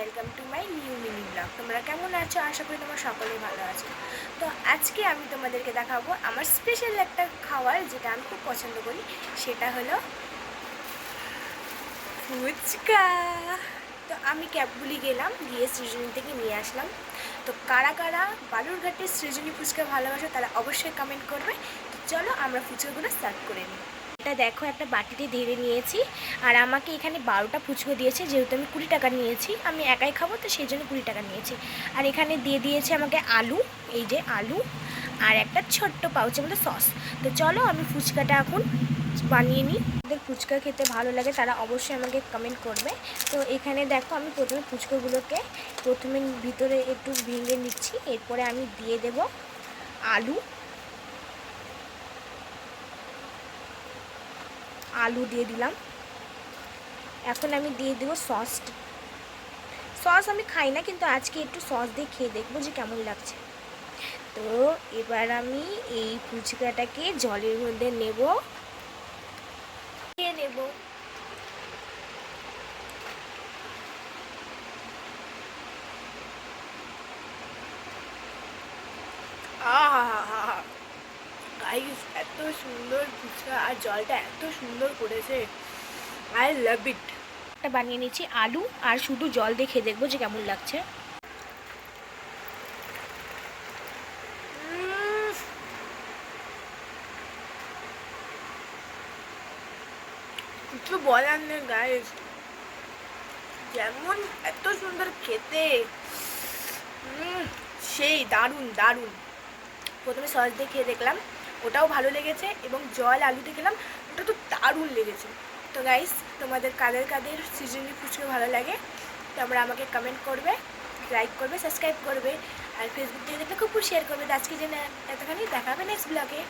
Welcome to my new mini blog. তোমরা কেমন আছো? আশা করি তোমরা সকলেই ভালো আছো। তো আজকে আমি তোমাদেরকে দেখাবো আমার স্পেশাল একটা খাবার, যেটা আমি খুব পছন্দ করি। সেটা হলো ফুচকা। তো আমি ক্যাবগুলি গেলাম, গিয়ে সৃজনী থেকে নিয়ে আসলাম। তো কারা কারা বালুরঘাটের সৃজনী ফুচকা ভালোবাসো তারা অবশ্যই কমেন্ট করবে। তো চলো আমরা ফুচকাগুলো স্টার্ট করে নিই। এটা দেখো, একটা বাটিতে ঢেলে নিয়েছি। আর আমাকে এখানে 12টা ফুচকা দিয়েছে, যেহেতু আমি 20 টাকা নিয়েছি, আমি একাই খাবো তো সেই জন্য 20 টাকা নিয়েছি। আর এখানে দিয়ে দিয়েছে আমাকে আলু, এই যে আলু, আর একটা ছোট্ট পাউচের মধ্যে সস। তো চলো আমি ফুচকাটা এখন বানিয়ে নিই। যাদের ফুচকা খেতে ভালো লাগে তারা অবশ্যই আমাকে কমেন্ট করবে। তো এখানে দেখো, আমি প্রথমে ফুচকাগুলোকে ভিতরে একটু ভেঙে নিচ্ছি। এরপরে আমি দিয়ে দেব আলু দিয়ে দিলাম। এখন আমি দিয়ে দেবো সস আমি খাই না, কিন্তু আজকে একটু সস দিয়ে খেয়ে দেখবো যে কেমন লাগছে। তো এবার আমি এই ফুচকাটাকে জলের মধ্যে খেয়ে নেব। গাইস, এত সুন্দর ফুচকা আর জলটা এত সুন্দর করেছে, আই লাভ ইট। একটা বানিয়ে নিচ্ছি আলু, আর শুধু জল দিয়ে খেয়ে দেখবো যে কেমন লাগছে। কিছু বলার নেই গাইস, যেমন এত সুন্দর খেতে, সেই দারুণ দারুণ। প্রথমে সস দিয়ে খেয়ে দেখলাম, ওটাও ভালো লেগেছে, এবং জল আলু দিয়ে খেলাম, ওটা তো দারুণ লেগেছে। তো গাইস, তোমাদের কাদের কাদের সিজনালি ফুচকা ভালো লাগে তোমরা আমাকে কমেন্ট করবে, লাইক করবে, সাবস্ক্রাইব করবে, আর ফেসবুক থেকে দেখলে খুব শেয়ার করবে। তো আজকে জন্য এতখানি, দেখা হবে নেক্সট ব্লগে।